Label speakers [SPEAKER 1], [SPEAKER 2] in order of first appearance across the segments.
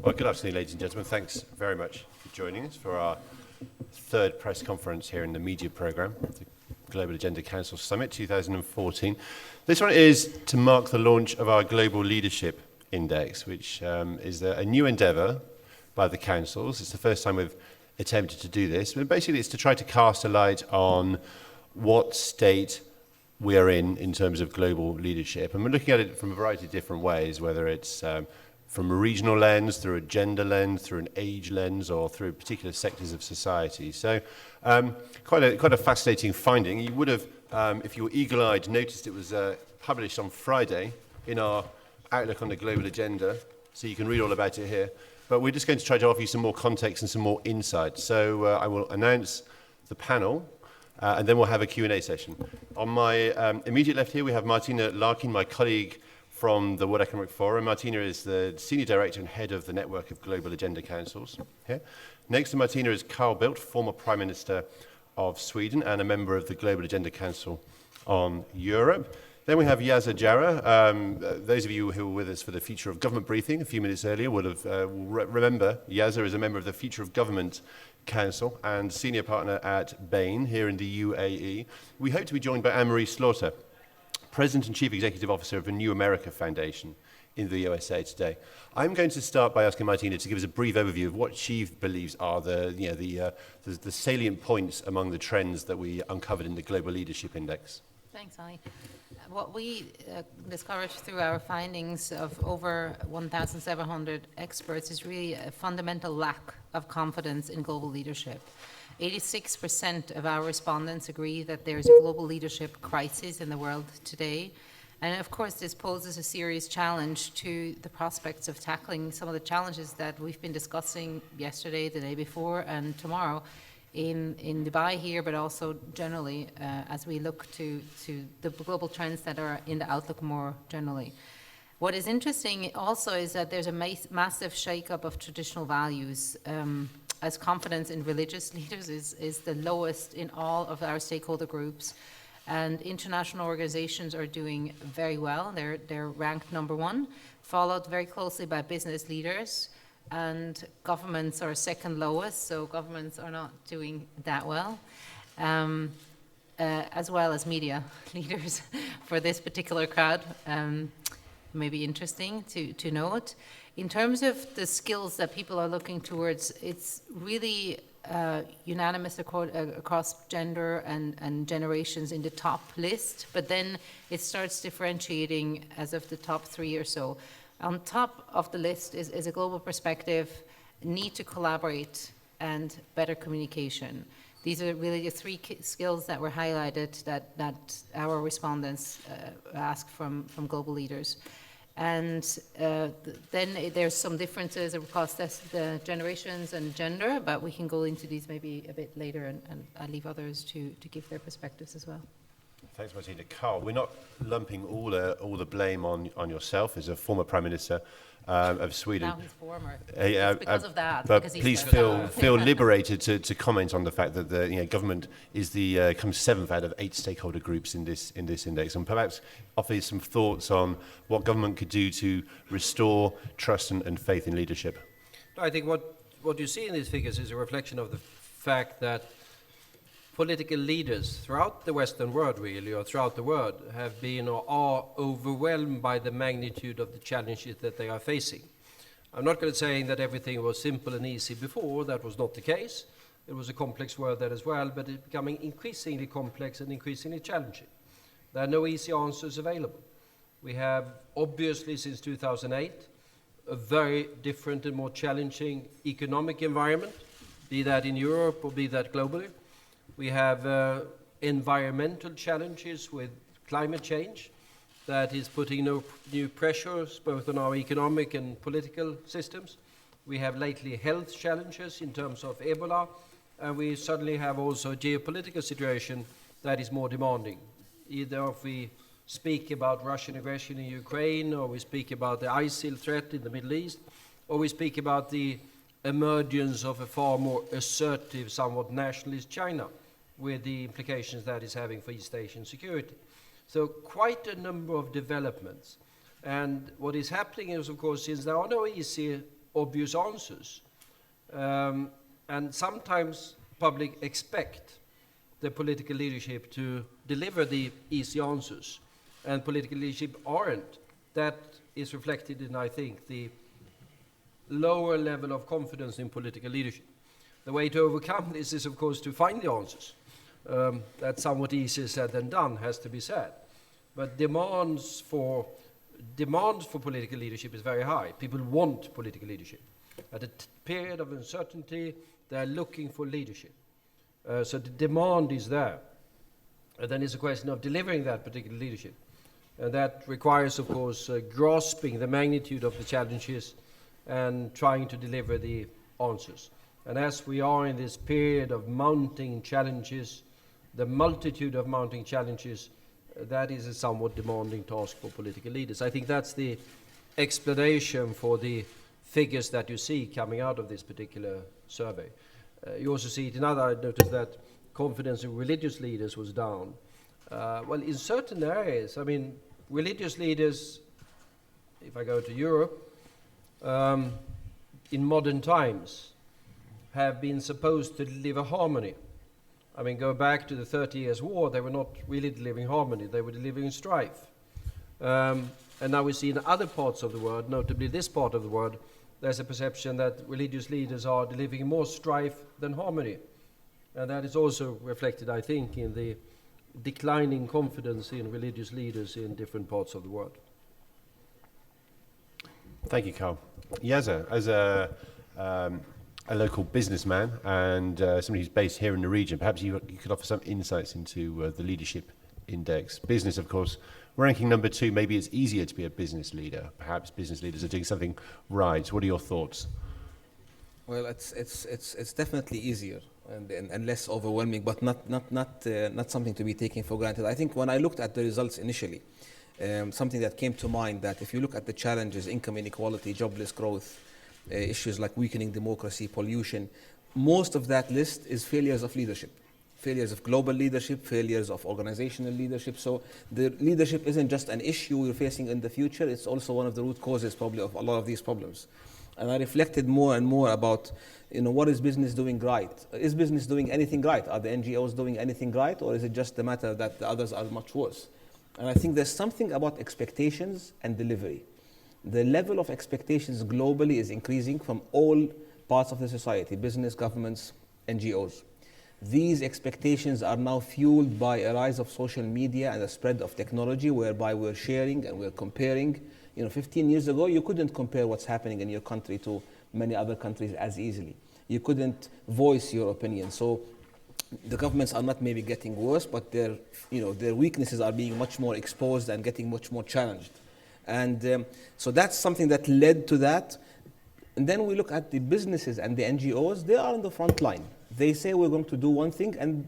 [SPEAKER 1] Well, good afternoon, ladies and gentlemen. Thanks very much for joining us for our third press conference here in the media programme, the Global Agenda Council Summit 2014. This one is to mark the launch of our Global Leadership Index, which is a new endeavour by the councils. It's the first time we've attempted to do this, but basically it's to try to cast a light on what state we are in terms of global leadership. And we're looking at it from a variety of different ways, whether it's from a regional lens, through a gender lens, through an age lens, or through particular sectors of society. So quite a fascinating finding. You would have, if you were eagle-eyed, noticed it was published on Friday in our Outlook on the Global Agenda, so you can read all about it here. But we're just going to try to offer you some more context and some more insight. So I will announce the panel, and then we'll have a Q&A session. On my immediate left here, we have Martina Larkin, my colleague from the World Economic Forum. Martina is the Senior Director and Head of the Network of Global Agenda Councils here. Next to Martina is Carl Bildt, former Prime Minister of Sweden and a member of the Global Agenda Council on Europe. Then we have Yaza Jarrah. Those of you who were with us for the Future of Government briefing a few minutes earlier will have remember Yaza is a member of the Future of Government Council and Senior Partner at Bain here in the UAE. We hope to be joined by Anne-Marie Slaughter, President and Chief Executive Officer of the New America Foundation in the USA today. I'm going to start by asking Martina to give us a brief overview of what she believes are the salient points among the trends that we uncovered in the Global Leadership Index.
[SPEAKER 2] Thanks, Ali. What we discovered through our findings of over 1,700 experts is really a fundamental lack of confidence in global leadership. 86% of our respondents agree that there's a global leadership crisis in the world today. And of course, this poses a serious challenge to the prospects of tackling some of the challenges that we've been discussing yesterday, the day before, and tomorrow in Dubai here, but also generally as we look to the global trends that are in the outlook more generally. What is interesting also is that there's a massive shake-up of traditional values. As confidence in religious leaders is the lowest in all of our stakeholder groups. And international organizations are doing very well. They're ranked number one, followed very closely by business leaders. And governments are second lowest, so governments are not doing that well. As well as media leaders for this particular crowd. May be interesting to note. In terms of the skills that people are looking towards, it's really unanimous across gender and generations in the top list, but then it starts differentiating as of the top three or so. On top of the list is a global perspective, need to collaborate, and better communication. These are really the three skills that were highlighted that our respondents asked from global leaders. And then there's some differences across the generations and gender, but we can go into these maybe a bit later, and I'll leave others to give their perspectives as well.
[SPEAKER 1] Thanks, Martina. Carl, we're not lumping all the blame on yourself as a former Prime Minister of Sweden.
[SPEAKER 2] Now he's former. It's because of that.
[SPEAKER 1] But please feel liberated to comment on the fact that the government is the comes seventh out of 8 stakeholder groups in this index, and perhaps offer some thoughts on what government could do to restore trust and faith in leadership.
[SPEAKER 3] I think what you see in these figures is a reflection of the fact that political leaders throughout the Western world, really, or throughout the world, have been or are overwhelmed by the magnitude of the challenges that they are facing. I'm not going to say that everything was simple and easy before. That was not the case. It was a complex world there as well, but it's becoming increasingly complex and increasingly challenging. There are no easy answers available. We have, obviously, since 2008, a very different and more challenging economic environment, be that in Europe or be that globally. We have environmental challenges with climate change that is putting new pressures both on our economic and political systems. We have lately health challenges in terms of Ebola, and we suddenly have also a geopolitical situation that is more demanding. Either if we speak about Russian aggression in Ukraine, or we speak about the ISIL threat in the Middle East, or we speak about the emergence of a far more assertive, somewhat nationalist China, with the implications that is having for East Asian security. So quite a number of developments. And what is happening is, of course, since there are no easy obvious answers. And sometimes public expect the political leadership to deliver the easy answers, and political leadership aren't. That is reflected in, I think, the lower level of confidence in political leadership. The way to overcome this is, of course, to find the answers. That's somewhat easier said than done, has to be said. But demands for political leadership is very high. People want political leadership. At a period of uncertainty, they're looking for leadership. So the demand is there. And then it's a question of delivering that particular leadership. And that requires, of course, grasping the magnitude of the challenges and trying to deliver the answers. And as we are in this period of mounting challenges, the multitude of mounting challenges, that is a somewhat demanding task for political leaders. I think that's the explanation for the figures that you see coming out of this particular survey. You also see it in other, I noticed that confidence in religious leaders was down. Well, in certain areas, I mean, religious leaders, if I go to Europe, in modern times, have been supposed to deliver harmony. I mean, go back to the 30 Years' War, they were not really delivering harmony, they were delivering strife. And now we see in other parts of the world, notably this part of the world, there's a perception that religious leaders are delivering more strife than harmony. And that is also reflected, I think, in the declining confidence in religious leaders in different parts of the world.
[SPEAKER 1] Thank you, Carl. Yaza, as a local businessman and somebody who's based here in the region, perhaps you could offer some insights into the leadership index. Business, of course, ranking number 2. Maybe it's easier to be a business leader. Perhaps business leaders are doing something right. What are your thoughts?
[SPEAKER 4] Well, it's definitely easier and less overwhelming, but not something to be taken for granted. I think when I looked at the results initially, something that came to mind, that if you look at the challenges, income inequality, jobless growth, issues like weakening democracy, pollution, most of that list is failures of leadership. Failures of global leadership, failures of organizational leadership. So the leadership isn't just an issue we're facing in the future, it's also one of the root causes probably of a lot of these problems. And I reflected more and more about, what is business doing right? Is business doing anything right? Are the NGOs doing anything right? Or is it just the matter that the others are much worse? And I think there's something about expectations and delivery. The level of expectations globally is increasing from all parts of the society, business, governments, NGOs. These expectations are now fueled by a rise of social media and the spread of technology, whereby we're sharing and we're comparing. 15 years ago, you couldn't compare what's happening in your country to many other countries as easily. You couldn't voice your opinion. So the governments are not maybe getting worse, but their weaknesses are being much more exposed and getting much more challenged. And so that's something that led to that. And then we look at the businesses and the NGOs, they are on the front line. They say we're going to do one thing, and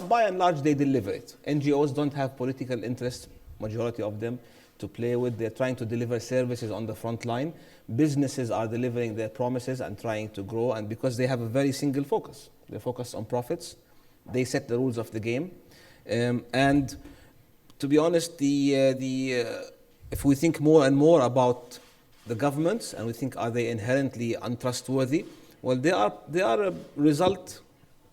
[SPEAKER 4] by and large, they deliver it. NGOs don't have political interest, majority of them, to play with. They're trying to deliver services on the front line. Businesses are delivering their promises and trying to grow, and because they have a very single focus. They focus on profits. They set the rules of the game. And to be honest, if we think more and more about the governments, and we think, are they inherently untrustworthy? Well, they are a result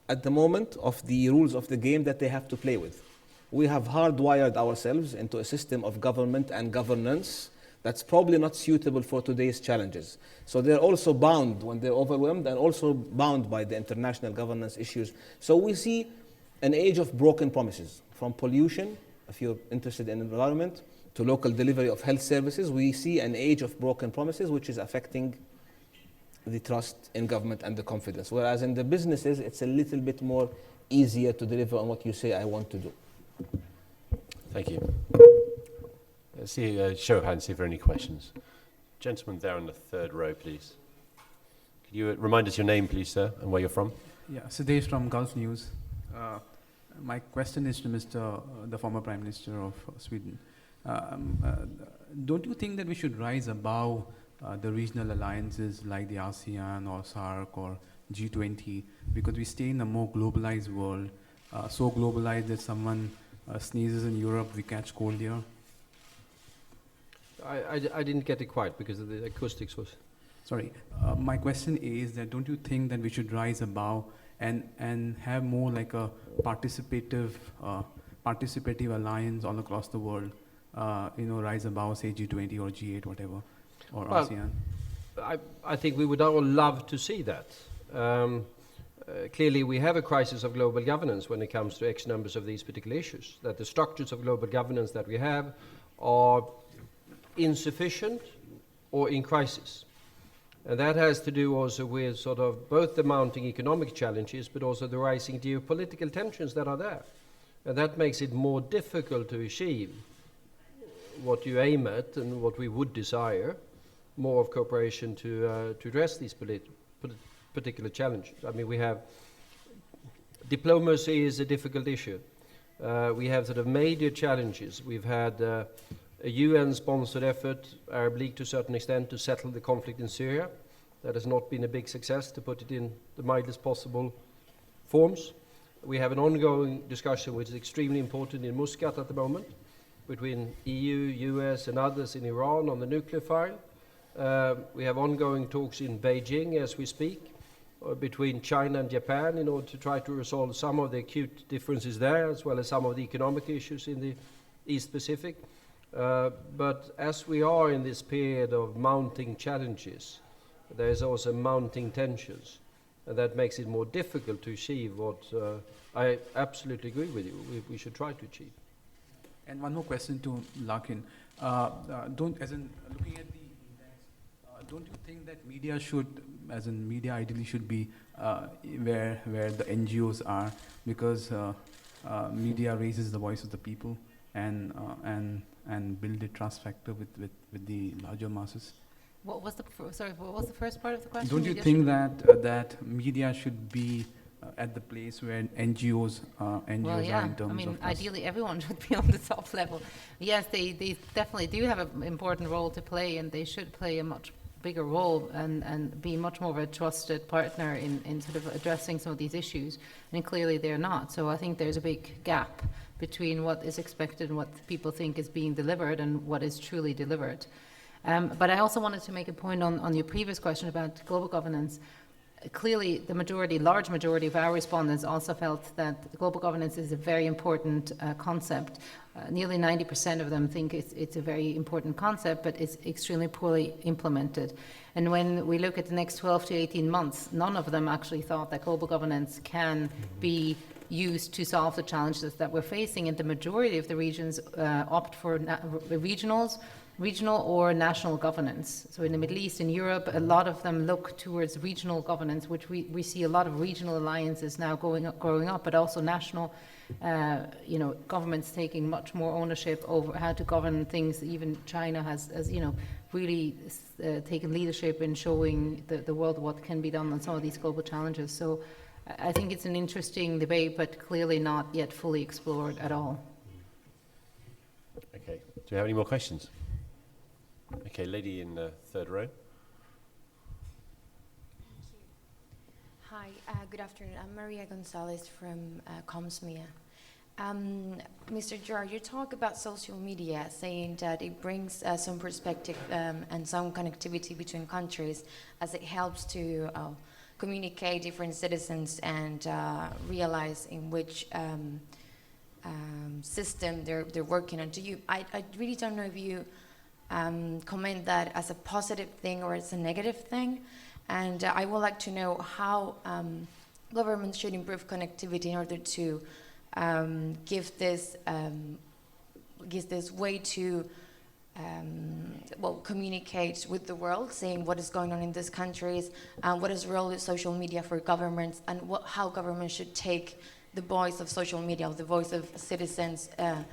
[SPEAKER 4] at the moment of the rules of the game that they have to play with. We have hardwired ourselves into a system of government and governance that's probably not suitable for today's challenges. So they're also bound when they're overwhelmed, and also bound by the international governance issues. So we see an age of broken promises, from pollution, if you're interested in environment, to local delivery of health services. We see an age of broken promises, which is affecting the trust in government and the confidence. Whereas in the businesses, it's a little bit more easier to deliver on what you say I want to do.
[SPEAKER 1] Thank you. Let's see a show of hands, see if there are any questions. Gentleman there on the 3rd row, please. Could you remind us your name, please, sir, and where you're from?
[SPEAKER 5] Yeah, Siddesh from Gulf News. My question is to the former Prime Minister of Sweden. Don't you think that we should rise above the regional alliances like the ASEAN or SAARC or G20, because we stay in a more globalized world, so globalized that someone sneezes in Europe, we catch cold here?
[SPEAKER 3] I didn't get it quite because the acoustics was...
[SPEAKER 5] Sorry, my question is that don't you think that we should rise above and have more like a participative alliance all across the world? Rise above, say G20 or G8, whatever, or
[SPEAKER 3] Well,
[SPEAKER 5] ASEAN.
[SPEAKER 3] I think we would all love to see that. Clearly, we have a crisis of global governance when it comes to X numbers of these particular issues, that the structures of global governance that we have are insufficient or in crisis. And that has to do also with sort of both the mounting economic challenges, but also the rising geopolitical tensions that are there. And that makes it more difficult to achieve what you aim at and what we would desire, more of cooperation to address these particular challenges. I mean, we have diplomacy is a difficult issue. We have sort of major challenges. We've had a UN-sponsored effort, Arab League to a certain extent, to settle the conflict in Syria. That has not been a big success, to put it in the mildest possible forms. We have an ongoing discussion which is extremely important in Muscat at the moment, between EU, US and others in Iran on the nuclear file. We have ongoing talks in Beijing as we speak, between China and Japan in order to try to resolve some of the acute differences there, as well as some of the economic issues in the East Pacific. But as we are in this period of mounting challenges, there is also mounting tensions, and that makes it more difficult to achieve what I absolutely agree with you, we should try to achieve.
[SPEAKER 5] And one more question to Larkin. Looking at the index, don't you think that media should, as in media ideally should be where the NGOs are, because media raises the voice of the people and build a trust factor with the larger masses?
[SPEAKER 2] What was the first part of the question?
[SPEAKER 5] Don't you
[SPEAKER 2] Media
[SPEAKER 5] think
[SPEAKER 2] should-
[SPEAKER 5] that media should be at the place where NGOs
[SPEAKER 2] Well,
[SPEAKER 5] are
[SPEAKER 2] yeah.
[SPEAKER 5] in terms
[SPEAKER 2] I mean,
[SPEAKER 5] of trust?
[SPEAKER 2] ideally, everyone should be on the top level. Yes, they definitely do have an important role to play, and they should play a much bigger role and be much more of a trusted partner in sort of addressing some of these issues. And clearly, they're not. So I think there's a big gap between what is expected and what people think is being delivered and what is truly delivered. But I also wanted to make a point on your previous question about global governance. Clearly, the large majority of our respondents also felt that global governance is a very important concept. Nearly 90% of them think it's a very important concept, but it's extremely poorly implemented. And when we look at the next 12 to 18 months, none of them actually thought that global governance can be used to solve the challenges that we're facing. And the majority of the regions opt for regional or national governance. So in the Middle East and Europe, a lot of them look towards regional governance, which we see a lot of regional alliances now growing up, but also national, governments taking much more ownership over how to govern things. Even China has really taken leadership in showing the world what can be done on some of these global challenges. So I think it's an interesting debate, but clearly not yet fully explored at all.
[SPEAKER 1] Okay. Do we have any more questions? Okay, lady in the third row.
[SPEAKER 6] Hi, good afternoon. I'm Maria Gonzalez from ComsMia. Mr. Gerard, you talk about social media, saying that it brings some perspective and some connectivity between countries as it helps to communicate different citizens and realize in which system they're working on. I really don't know if you comment that as a positive thing or as a negative thing, and I would like to know how governments should improve connectivity in order to give this way to communicate with the world, saying what is going on in these countries, what is the role of social media for governments, and how governments should take the voice of social media, the voice of citizens that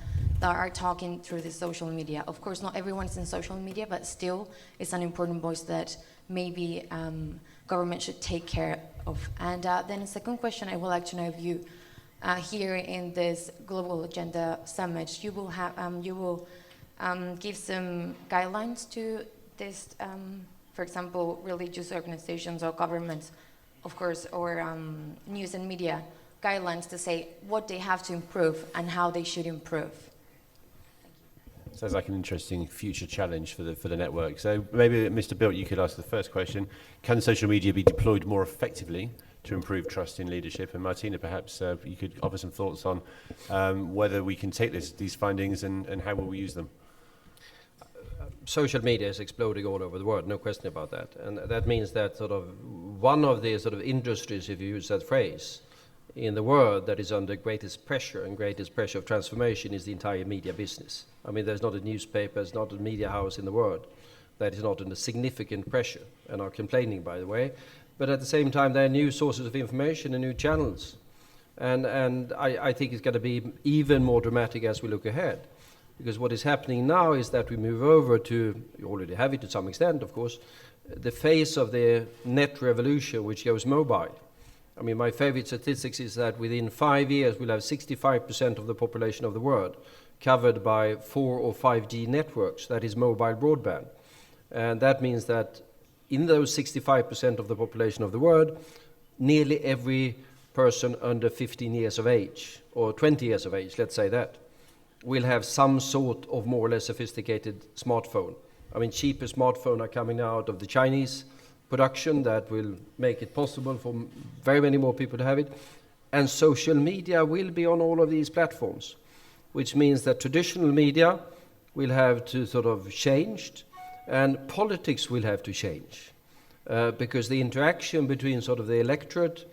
[SPEAKER 6] are talking through the social media. Of course, not everyone is in social media, but still, it's an important voice that maybe government should take care of. And then a second question, I would like to know if you, here in this Global Agenda Summit, you will give some guidelines to this, for example, religious organizations or governments, of course, or news and media guidelines to say what they have to improve and how they should improve.
[SPEAKER 1] Sounds like an interesting future challenge for the network. So maybe, Mr. Bilt, you could ask the first question. Can social media be deployed more effectively to improve trust in leadership? And Martina, perhaps you could offer some thoughts on whether we can take these findings and how will we use them?
[SPEAKER 3] Social media is exploding all over the world, no question about that. And that means that sort of one of the sort of industries, if you use that phrase, in the world that is under greatest pressure and greatest pressure of transformation is the entire media business. I mean, there's not a newspaper, there's not a media house in the world that is not under significant pressure and are complaining, by the way. But at the same time, there are new sources of information and new channels. And I think it's going to be even more dramatic as we look ahead. Because what is happening now is that we move over to, you already have it to some extent, of course, the phase of the net revolution, which goes mobile. I mean, my favorite statistics is that within 5 years, we'll have 65% of the population of the world covered by 4 or 5G networks, that is mobile broadband. And that means that in those 65% of the population of the world, nearly every person under 15 years of age, or 20 years of age, let's say that, will have some sort of more or less sophisticated smartphone. I mean, cheaper smartphones are coming out of the Chinese production that will make it possible for very many more people to have it. And social media will be on all of these platforms, which means that traditional media will have to sort of change, and politics will have to change. Because the interaction between sort of the electorate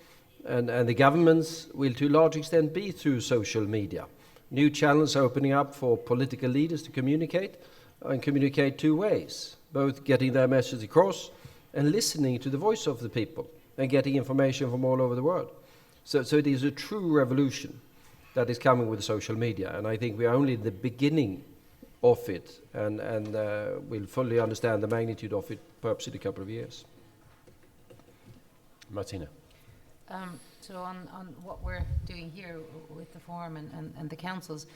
[SPEAKER 3] and the governments will to a large extent be through social media. New channels are opening up for political leaders to communicate, and communicate two ways, both getting their message across and listening to the voice of the people and getting information from all over the world. So it is a true revolution that is coming with social media, and I think we are only at the beginning of it, and we'll fully understand the magnitude of it perhaps in a couple of years.
[SPEAKER 1] Martina.
[SPEAKER 2] So on what we're doing here with the forum and the councils,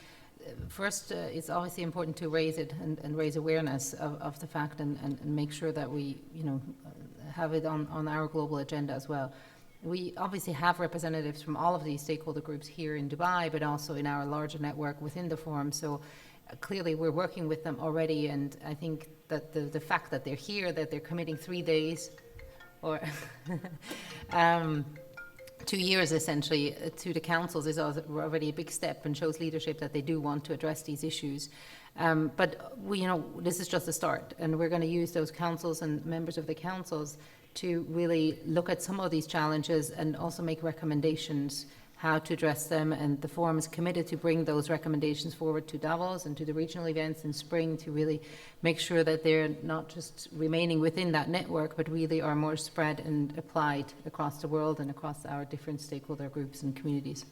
[SPEAKER 2] first it's obviously important to raise it and raise awareness of the fact and make sure that we have it on our global agenda as well. We obviously have representatives from all of these stakeholder groups here in Dubai, but also in our larger network within the forum. So clearly we're working with them already, and I think that the fact that they're here, that they're committing 3 days or 2 years essentially to the councils is already a big step and shows leadership that they do want to address these issues. But this is just a start, and we're going to use those councils and members of the councils to really look at some of these challenges and also make recommendations how to address them. And the forum is committed to bring those recommendations forward to Davos and to the regional events in spring to really make sure that they're not just remaining within that network, but really are more spread and applied across the world and across our different stakeholder groups and communities.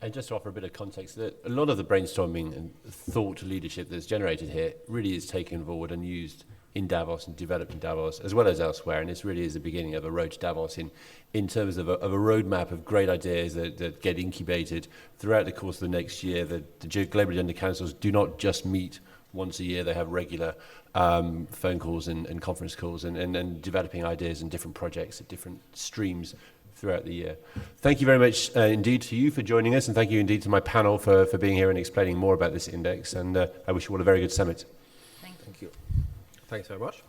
[SPEAKER 1] And just to offer a bit of context, that a lot of the brainstorming and thought leadership that's generated here really is taken forward and used in Davos and developed in Davos as well as elsewhere, and this really is the beginning of a road to Davos in terms of a roadmap of great ideas that get incubated throughout the course of the next year. The Global Agenda Councils do not just meet once a year, they have regular phone calls and conference calls and developing ideas and different projects at different streams throughout the year. Thank you very much indeed to you for joining us, and thank you indeed to my panel for being here and explaining more about this index, and I wish you all a very good summit.
[SPEAKER 2] Thank you.
[SPEAKER 4] Thank you.
[SPEAKER 3] Thanks very much.